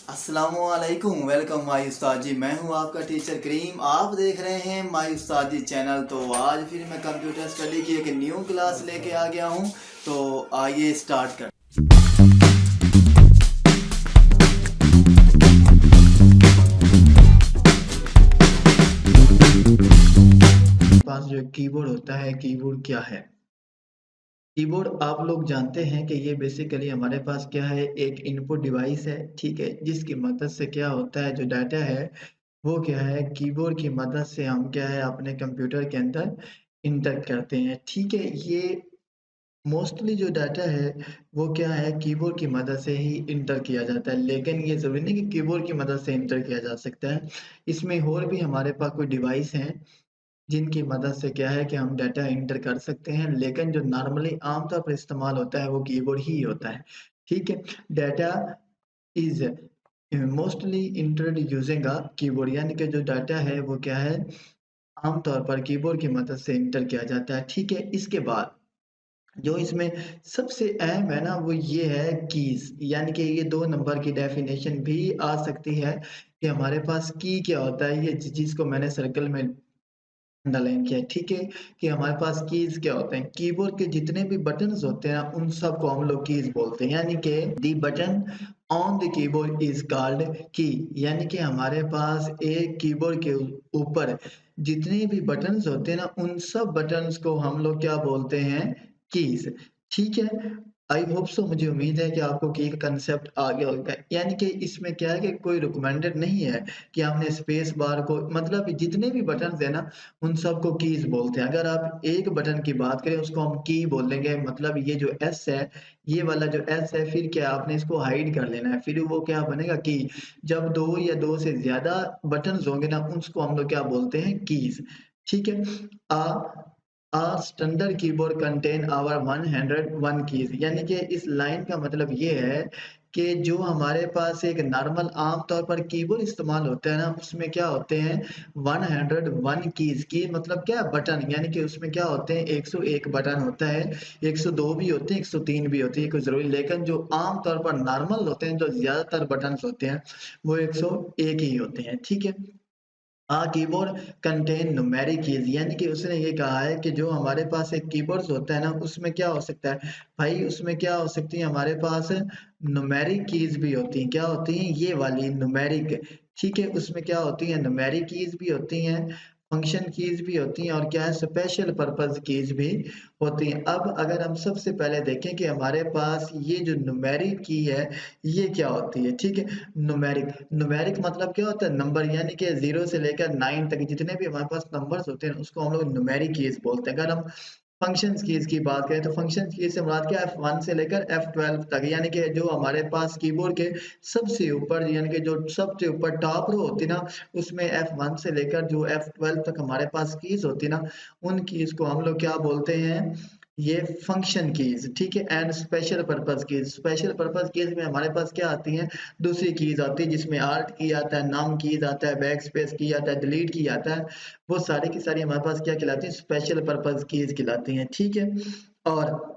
अस्सलामुअलैकुम, welcome my उस्ताद जी। मैं हूं आपका टीचर करीम। आप देख रहे हैं माई उस्ताद जी चैनल। तो आज फिर मैं कंप्यूटर स्टडी की एक न्यू क्लास लेके आ गया हूं। तो आइए स्टार्ट कर। पास जो कीबोर्ड होता है, कीबोर्ड क्या है? कीबोर्ड आप लोग जानते हैं कि ये बेसिकली हमारे पास क्या है, एक इनपुट डिवाइस है, ठीक है? जिसकी मदद से क्या होता है, जो डाटा है वो क्या है, कीबोर्ड की मदद से हम क्या है अपने कंप्यूटर के अंदर इंटर करते हैं, ठीक है? ये मोस्टली जो डाटा है वो क्या है, कीबोर्ड की मदद से ही इंटर किया जाता है। लेकिन ये ज़रूरी नहीं कि कीबोर्ड की मदद से इंटर किया जा सकता है। इसमें और भी हमारे पास कोई डिवाइस हैं जिनकी मदद से क्या है कि हम डाटा एंटर कर सकते हैं, लेकिन जो नॉर्मली आम तौर पर इस्तेमाल होता है वो कीबोर्ड ही होता है, ठीक है? Data is mostly entered using a keyboard, यानी कि जो डाटा है वो क्या है, आम तौर पर कीबोर्ड की मदद से एंटर किया जाता है, ठीक है? इसके बाद जो इसमें सबसे अहम है ना, वो ये है कीज़, यानी कि ये 2 नंबर की डेफ़िनेशन भी आ सकती है कि हमारे पास की क्या होता है, ये जिसको मैंने सर्कल में अंडरलाइन किया है, ठीक है? कि हमारे पास कीज़ क्या होते हैं, कीबोर्ड के जितने भी बटन्स होते हैं ना, उन सबको हम लोग कीज़ बोलते हैं, यानी कि the button on the keyboard is called की, यानी कि हमारे पास एक कीबोर्ड के ऊपर जितने भी बटन्स होते हैं ना, उन सब बटन्स को हम लोग क्या बोलते हैं, कीज़, ठीक है? आई होप सो, मुझे उम्मीद है कि आपको की का कांसेप्ट आ गया होगा। यानी कि इसमें क्या है कि कोई रिकमेंडेड नहीं है कि हमने स्पेस बार को, मतलब जितने भी बटन्स हैं ना, उन सबको कीज़ बोलते हैं। अगर आप एक बटन की बात करें उसको हम की बोलेंगे, मतलब ये जो एस है, ये वाला जो एस है, फिर क्या आपने इसको हाइड कर लेना है, फिर वो क्या बनेगा की। जब 2 या 2 से ज़्यादा बटन्स होंगे ना, उसको हम लोग क्या बोलते हैं, कीज़, ठीक है? A standard keyboard contain our 101 keys, यानी कि इस लाइन का मतलब ये है कि जो हमारे पास एक नॉर्मल आम तौर पर कीबोर्ड इस्तेमाल होता है ना, उसमें क्या होते हैं 101 कीज़। की मतलब क्या, बटन, यानी कि उसमें क्या होते हैं 101 बटन होता है, 102 भी होते हैं, 103 भी होती है, कोई ज़रूरी, लेकिन जो आम तौर पर नॉर्मल होते हैं, जो ज़्यादातर बटन्स होते हैं, वो 101 ही होते हैं, ठीक है? कीबोर्ड कंटेन न्यूमेरिक कीज़, यानी कि उसने ये कहा है कि जो हमारे पास एक कीबोर्ड्स होता है ना, उसमें क्या हो सकता है भाई, उसमें क्या हो सकती है, हमारे पास न्यूमेरिक कीज़ भी होती हैं। क्या होती हैं, ये वाली न्यूमेरिक, ठीक है? उसमें क्या होती हैं, न्यूमेरिक कीज़ भी होती हैं, फंक्शन कीज़ भी होती हैं, और क्या है, स्पेशल पर्पज़ कीज़ भी होती हैं। अब अगर हम सबसे पहले देखें कि हमारे पास ये जो न्यूमेरिक की है, ये क्या होती है, ठीक है? न्यूमेरिक, न्यूमेरिक मतलब क्या होता है, नंबर, यानी कि 0 से लेकर 9 तक जितने भी हमारे पास नंबर्स होते हैं, उसको हम लोग न्यूमेरिक कीज़ बोलते हैं। अगर हम फंक्शंस कीज़ की बात करें, तो फंक्शंस कीज़ से मुराद क्या है, F1 से लेकर F12 तक, यानी कि जो हमारे पास कीबोर्ड के सबसे ऊपर, यानी कि जो सबसे ऊपर टॉप रो होती है ना, उसमें F1 से लेकर जो F12 तक हमारे पास कीज़ होती है ना, उन कीज़ को हम लोग क्या बोलते हैं, ये फंक्शन कीज़, ठीक है? And special purpose keys, special purpose keys में हमारे पास क्या आती हैं, दूसरी कीज़ आती है, जिसमें आल्ट की आता है, नम कीज़ आता है, बैकस्पेस की आता है, डिलीट की आता है। वो सारी की सारी हमारे पास क्या कहलाती हैं, स्पेशल पर्पज़ कीज़ कहलाती हैं, ठीक है? और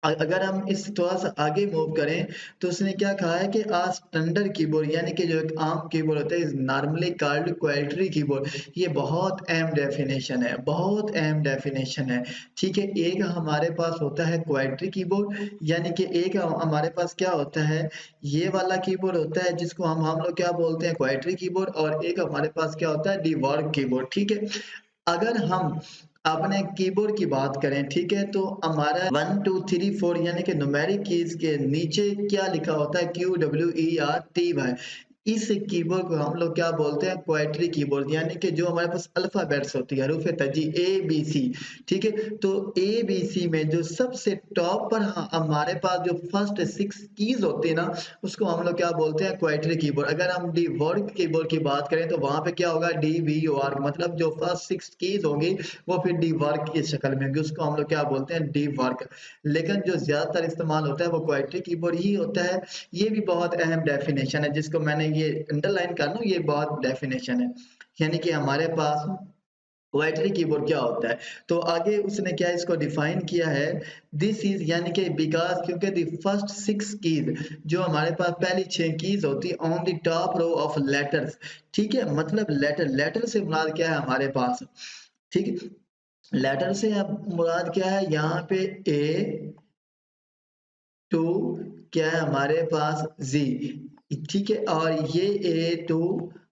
अगर हम इस थोड़ा-सा आगे मूव करें, तो उसने क्या कहा है कि स्टैंडर्ड कीबोर्ड, यानी कि जो एक आम कीबोर्ड होता है, is normally called quadri keyboard. ये बहुत अहम डेफिनेशन है, बहुत अहम डेफिनेशन है, ठीक है? एक हमारे पास होता है क्वाड्री कीबोर्ड, यानी कि एक हमारे पास क्या होता है, ये वाला कीबोर्ड होता है, जिसको हम लोग क्या बोलते हैं, क्वाड्री कीबोर्ड, और एक हमारे पास क्या होता है, डिवर्ग कीबोर्ड, ठीक है? अगर हम अपने कीबोर्ड की बात करें, ठीक है? तो हमारा 1, 2, 3, 4, यानी कि न्यूमेरिक कीज़ के नीचे क्या लिखा होता है, QWERTY। इस कीबोर्ड को हम लोग क्या बोलते हैं, क्वाड्री कीबोर्ड, यानी कि जो हमारे पास अल्फ़ाबेट्स होती है, हरूफ तरजीह ABC, ठीक है? तो ABC में जो सबसे टॉप पर हमारे पास जो फर्स्ट 6 कीज़ होती है ना, उसको हम लोग क्या बोलते हैं, क्वाड्री कीबोर्ड। अगर हम डिवर्ग कीबोर्ड की बात करें, तो वहाँ पे क्या होगा, DVOR, मतलब जो फर्स्ट 6 कीज़ होंगी, वो फिर डिवर्ग की शक्ल में होंगी, उसको हम लोग क्या बोलते हैं, डिवर्ग। लेकिन जो ज़्यादातर इस्तेमाल होता है वो क्वाड्री कीबोर्ड ही होता है। ये भी बहुत अहम डेफिनेशन है, जिसको मैंने ये अंडरलाइन कर लूँ, ये बहुत डेफिनेशन है। यानी कि हमारे पास क्वाड्री कीबोर्ड क्या होता है? तो आगे उसने क्या इसको डिफाइन किया है, दिस इज यानी कि बिकॉज़ क्योंकि द फर्स्ट 6 कीज़ जो हमारे पास पहली 6 कीज़ होती है on the top row of letters, ठीक है? मतलब लेटर से मुराद क्या है हमारे पास, ठीक है? लेटर से अब मुराद क्या है यहाँ पे ए टू क्या है हमारे पास जी, ठीक है? और ये ए टू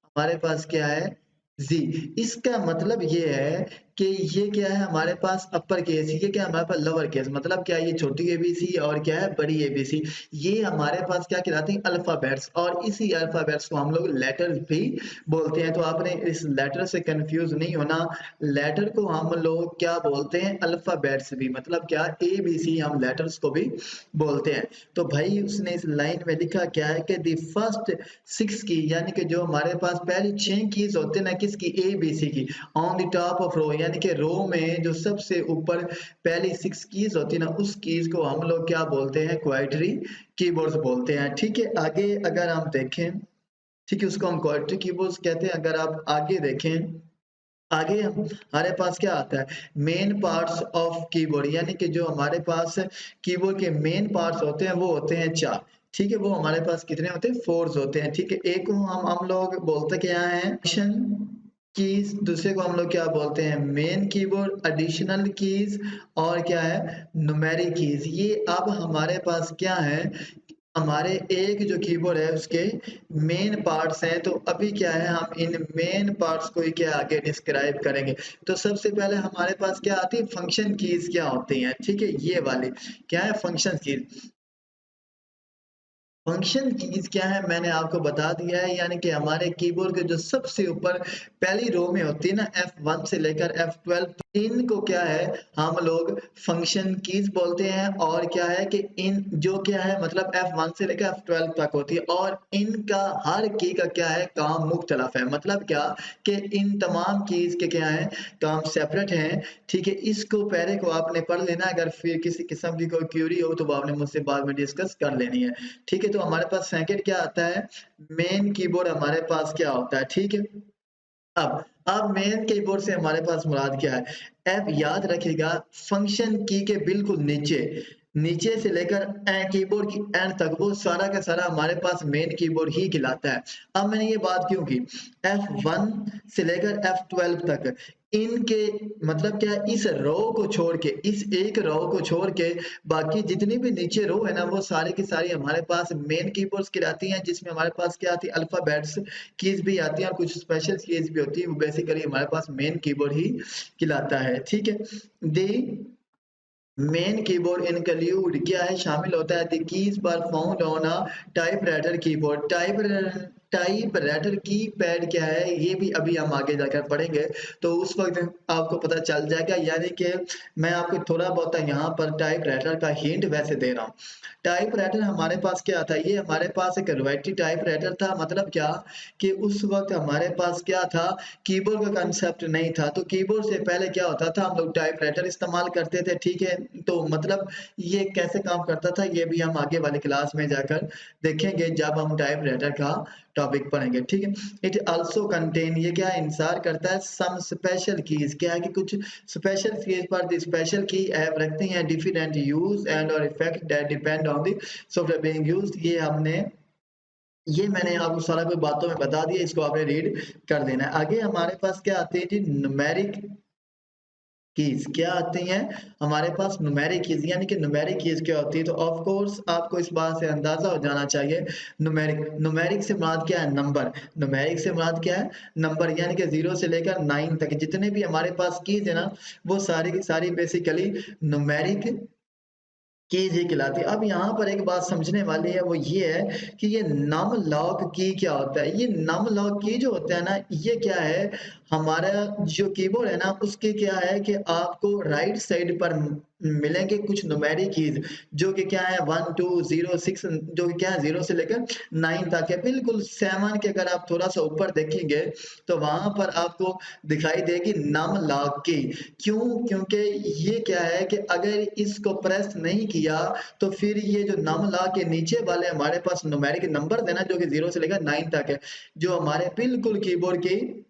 हमारे पास क्या है जी। इसका मतलब ये है कि ये क्या है हमारे पास अपर केस, ये क्या है हमारे पास लोअर केस, मतलब क्या है ये छोटी एबीसी और क्या है बड़ी एबीसी, ये हमारे पास क्या कहलाती है अल्फाबेट्स, और इसी अल्फाबेट्स को हम लोग लेटर्स भी बोलते हैं। तो आपने इस लेटर से कंफ्यूज नहीं होना, लेटर को हम लोग क्या बोलते हैं अल्फाबेट्स भी, मतलब क्या ए बी सी हम लेटर्स को भी बोलते हैं। तो भाई उसने इस लाइन में लिखा क्या है कि दी फर्स्ट 6 की यानी कि जो हमारे पास पहली 6 कीज होते हैं ना किसकी ए बी सी की, ऑन द टॉप ऑफ रो यानी कि रो में जो सबसे ऊपर पहली 6 कीज होती है ना उस कीज को हम लोग क्या बोलते हैं क्वाड्री कीबोर्ड्स बोलते हैं, ठीक है? आगे अगर हम देखें, ठीक है, उसको हम क्वाड्री कीबोर्ड्स कहते हैं। अगर आप आगे देखें, आगे हमारे पास क्या आता है मेन पार्ट्स ऑफ कीबोर्ड, यानी कि जो हमारे पास कीबोर्ड के मेन पार्ट्स होते हैं वो होते हैं 4, ठीक है? वो हमारे पास कितने होते हैं 4 होते हैं, ठीक है? एक को हम लोग बोलते क्या है फंक्शन कीज, दूसरे को हम लोग क्या बोलते हैं मेन कीबोर्ड, एडिशनल कीज और क्या है न्यूमेरिक कीज। ये अब हमारे पास क्या है हमारे एक जो कीबोर्ड है उसके मेन पार्ट्स हैं। तो अभी क्या है हम इन मेन पार्ट्स को ही क्या आगे डिस्क्राइब करेंगे। तो सबसे पहले हमारे पास क्या आती है फंक्शन कीज क्या होती हैं, ठीक है? ये वाली क्या है फंक्शन कीज। फंक्शन कीज क्या है मैंने आपको बता दिया है, यानी कि हमारे कीबोर्ड के जो सबसे ऊपर पहली रो में होती है ना F1 से लेकर F12, इनको क्या है हम लोग फंक्शन कीज बोलते हैं। और क्या है कि इन जो क्या है मतलब F1 से लेकर F12 तक होती है और इनका हर की का क्या है काम मुख्तलफ है, मतलब क्या कि इन तमाम कीज के क्या है काम सेपरेट हैं, ठीक है? इसको पहले को आपने पढ़ लेना, अगर फिर किसी किस्म की कोई क्यूरी हो तो वो आपने मुझसे बाद में डिस्कस कर लेनी है, ठीक है? तो हमारे पास सेकंड क्या आता है मेन कीबोर्ड हमारे पास क्या होता है, ठीक है? अब मेन कीबोर्ड से हमारे पास मुराद क्या है, ऐप याद रखिएगा फंक्शन की के बिल्कुल नीचे, नीचे से लेकर कीबोर्ड की एंड तक वो सारा का सारा हमारे पास मेन कीबोर्ड ही कहलाता है। अब मैंने ये बात क्यों की, F1 से लेकर F12 तक इनके मतलब क्या है इस रो को छोड़ के, इस एक रो को छोड़ के बाकी जितनी भी नीचे रो है ना वो सारी की सारी हमारे पास मेन कीबोर्ड्स कहलाती हैं, जिसमें हमारे पास क्या आती है अल्फाबेट्स कीज भी आती है और कुछ स्पेशल कीज भी होती है, वो बेसिकली हमारे पास मेन कीबोर्ड ही कहलाता है, ठीक है? दी मेन कीबोर्ड इंक्लूड क्या है शामिल होता है द कीज पर found on a typewriter keyboard. Typewriter की पैड क्या है ये भी अभी हम आगे जाकर पढ़ेंगे, तो उस वक्त आपको पता चल जाएगा। यानी कि मैं आपको थोड़ा बहुत यहाँ पर टाइपराइटर का हिंट वैसे दे रहा हूँ। टाइपराइटर हमारे पास क्या था, ये हमारे पास एक रॉयटी टाइपराइटर था, मतलब क्या कि उस वक्त हमारे पास क्या था कीबोर्ड का कंसेप्ट नहीं था, तो कीबोर्ड से पहले क्या होता था हम लोग टाइपराइटर इस्तेमाल करते थे, ठीक है? तो मतलब ये कैसे काम करता था ये भी हम आगे वाली क्लास में जाकर देखेंगे जब हम टाइपराइटर का टॉपिक पढ़ेंगे, ठीक है? इट आल्सो कंटेन ये क्या इंसार करता है सम स्पेशल कीज, क्या है कि कुछ स्पेशल कीज पर द स्पेशल की ऐप रखते हैं डिफरेंट यूज एंड और effect that depend on the software being used. ये मैंने आपको सारा कुछ बातों में बता दिया, इसको आपने रीड कर देना है। आगे हमारे पास क्या आते हैं जी न्यूमेरिक कीज, क्या आती हैं हमारे पास न्यूमेरिक कीज, यानी कि न्यूमेरिक कीज क्या होती है, तो ऑफ कोर्स आपको इस बात से अंदाजा हो जाना चाहिए न्यूमेरिक से मुराद क्या है नंबर, न्यूमेरिक से मुराद क्या है नंबर, यानी कि 0 से लेकर 9 तक जितने भी हमारे पास कीज है ना वो सारी की सारी बेसिकली न्यूमेरिक कीज ही कहलाती है। अब यहाँ पर एक बात समझने वाली है वो ये है कि ये नम लॉक की क्या होता है, ये नम लॉक की जो होता है ना ये क्या है हमारा जो कीबोर्ड है ना उसके क्या है कि आपको राइट साइड पर मिलेंगे कुछ न्यूमेरिक कीज जो कि क्या है 1 2 0 6, जो कि क्या है 0 से लेकर 9 तक है, बिल्कुल 7 के अगर आप थोड़ा सा ऊपर देखेंगे तो वहां पर आपको दिखाई देगी नम लॉक की। क्यों? क्योंकि ये क्या है कि अगर इसको प्रेस नहीं किया तो फिर ये जो नम लॉक के नीचे वाले हमारे पास न्यूमेरिक नंबर देना जो कि 0 से लेकर 9 तक है, जो हमारे बिल्कुल कीबोर्ड की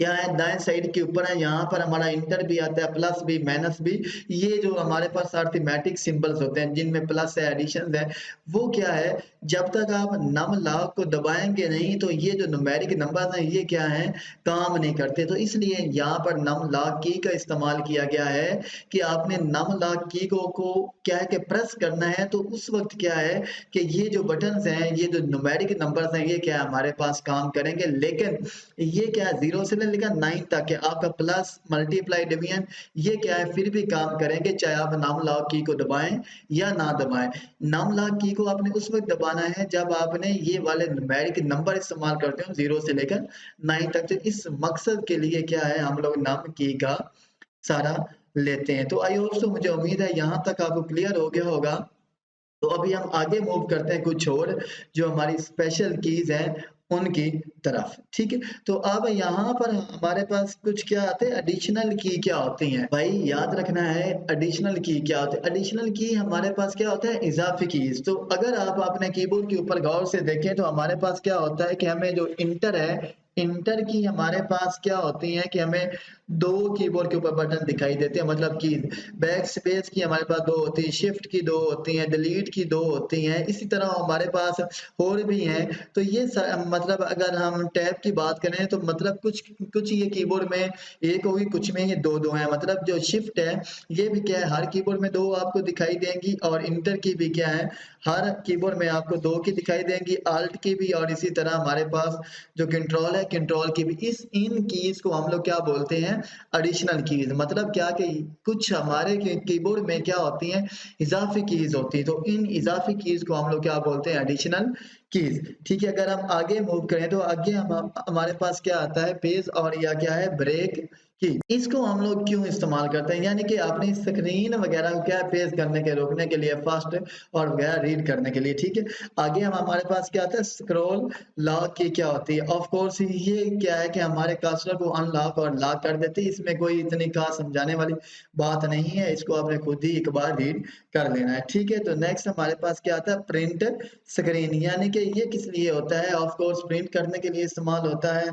क्या है दाएं साइड के ऊपर है, यहाँ पर हमारा इंटर भी आता है, प्लस भी माइनस भी। ये जो हमारे पास अरिथमेटिक सिंबल्स होते हैं जिनमें प्लस है, एडिशन है, वो क्या है, जब तक आप नम लॉक को दबाएंगे नहीं तो ये जो न्यूमेरिक नंबर है ये क्या है, काम नहीं करते। तो इसलिए यहाँ पर नम लॉक की का इस्तेमाल किया गया है कि आपने नम लॉक की को क्या है कि प्रेस करना है, तो उस वक्त क्या है कि ये जो बटन हैं, ये जो न्यूमेरिक नंबर्स हैं, ये क्या हमारे पास काम करेंगे। लेकिन ये क्या है, 0 से लेकर 9 तक है आपका प्लस मल्टीप्लाई डिवीजन, ये क्या है फिर भी काम करेंगे चाहे आप नाम लॉक की को दबाएं या ना दबाएं। नाम लॉक की को आपने उस वक्त दबाना है जब आपने ये वाले न्यूमेरिक नंबर इस्तेमाल करते हो 0 से लेकर 9 तक। तो इस मकसद के लिए क्या है, हम लोग नाम की का सारा लेते हैं। तो आई होप सो, मुझे उम्मीद है यहाँ तक आपको क्लियर हो गया होगा। तो अभी हम आगे मूव करते हैं कुछ और जो हमारी स्पेशल कीज हैं उनकी तरफ, ठीक है। तो अब यहाँ पर हमारे पास कुछ क्या आते हैं, एडिशनल की क्या होती हैं भाई, याद रखना है एडिशनल की क्या होती है। एडिशनल की हमारे पास क्या होता है, इजाफी कीज। तो अगर आप अपने कीबोर्ड के ऊपर गौर से देखें तो हमारे पास क्या होता है कि हमें जो इंटर है, इंटर की हमारे पास क्या होती है कि हमें दो कीबोर्ड के ऊपर बटन दिखाई देते हैं, मतलब की बैक स्पेस की हमारे पास दो होती है, शिफ्ट की दो होती हैं, डिलीट की दो होती हैं, इसी तरह हमारे पास और भी हैं। तो ये मतलब अगर हम टैब की बात करें तो मतलब कुछ कुछ ये कीबोर्ड में एक होगी, कुछ में ये दो दो हैं। मतलब जो शिफ्ट है ये भी क्या है, हर कीबोर्ड में दो आपको दिखाई देंगी, और इंटर की भी क्या है, हर कीबोर्ड में आपको दो की दिखाई देंगी, आल्ट की भी, और इसी तरह हमारे पास जो कंट्रोल है, कंट्रोल की भी। इस इन कीज को हम लोग क्या बोलते हैं, एडिशनल कीज। मतलब क्या कि कुछ हमारे कीबोर्ड में क्या होती हैं, इजाफी कीज होती है। तो इन इजाफी कीज को हम लोग क्या बोलते हैं, एडिशनल कीज, ठीक है। अगर हम आगे मूव करें तो आगे हम हमारे पास क्या आता है, पेज, और या क्या है, ब्रेक की। इसको हम लोग क्यों इस्तेमाल करते हैं, यानी कि अपनी स्क्रीन वगैरह को क्या पेज करने के, रोकने के लिए, फास्ट और वगैरह रीड करने के लिए, ठीक है। आगे हम हमारे पास क्या आता है, स्क्रॉल लॉक की क्या होती है। ऑफ कोर्स ये क्या है कि हमारे कर्सर को अनलॉक और लॉक कर देती है, इसमें कोई इतनी खास समझाने वाली बात नहीं है, इसको आपने खुद ही एक बार रीड कर लेना है, ठीक है। तो नेक्स्ट हमारे पास क्या आता है, प्रिंट स्क्रीन, यानी कि ये किस लिए होता है, ऑफ कोर्स प्रिंट करने के लिए इस्तेमाल होता है।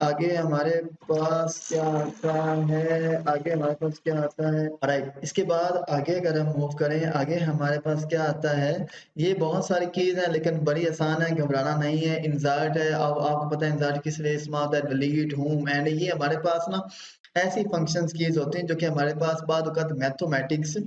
आगे हमारे पास क्या आता है, आगे हमारे पास क्या आता है, राइट। इसके बाद आगे अगर हम मूव करें, आगे हमारे पास क्या आता है, ये बहुत सारी कीज है लेकिन बड़ी आसान है, घबराना नहीं है। इंसर्ट है, अब आपको पता है इंसर्ट किस लिए इस्तेमाल होता है, डिलीट, होम, एंड। ये हमारे पास ना ऐसी फंक्शंस कीज होती हैं जो कि हमारे पास बाद वक़्त मैथमेटिक्स,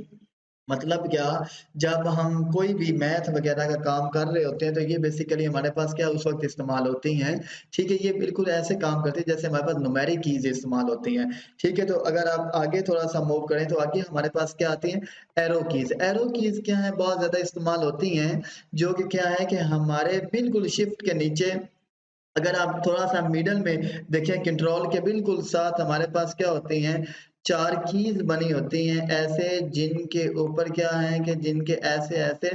मतलब क्या, जब हम कोई भी मैथ वगैरह का काम कर रहे होते हैं तो ये बेसिकली हमारे पास क्या उस वक्त इस्तेमाल होती हैं, ठीक है। ये बिल्कुल ऐसे काम करती है जैसे हमारे पास न्यूमेरिक कीज इस्तेमाल होती हैं, ठीक है। तो अगर आप आगे थोड़ा सा मूव करें तो आगे हमारे पास क्या आती हैं, एरो कीज। एरो कीज क्या है, बहुत ज्यादा इस्तेमाल होती हैं, जो कि क्या है कि हमारे बिल्कुल शिफ्ट के नीचे, अगर आप थोड़ा-सा मिडल में देखें, कंट्रोल के बिल्कुल साथ हमारे पास क्या होती हैं, 4 कीज़ बनी होती हैं ऐसे, जिनके ऊपर क्या है कि जिनके ऐसे-ऐसे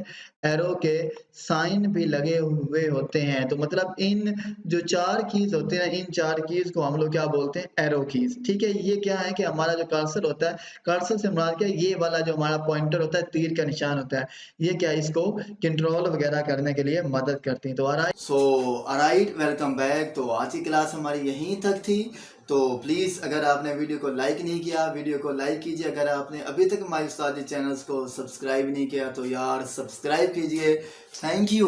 एरो के साइन भी लगे हुए होते हैं। तो मतलब इन जो 4 कीज़ होते हैं, इन 4 कीज़ को हम लोग क्या बोलते हैं, एरो कीज़, ठीक है। ये क्या है कि हमारा जो कर्सर होता है, कर्सर से मुराद क्या है, ये वाला जो हमारा पॉइंटर होता है, तीर का निशान होता है, ये क्या है, इसको कंट्रोल वगैरह करने के लिए मदद करती हैं। तो ऑलराइट, वेलकम बैक। तो आज की क्लास हमारी यहीं तक थी। तो प्लीज़ अगर आपने वीडियो को लाइक नहीं किया, वीडियो को लाइक कीजिए। अगर आपने अभी तक हमारे उस्तादी चैनल्स को सब्सक्राइब नहीं किया तो यार सब्सक्राइब कीजिए। Thank you.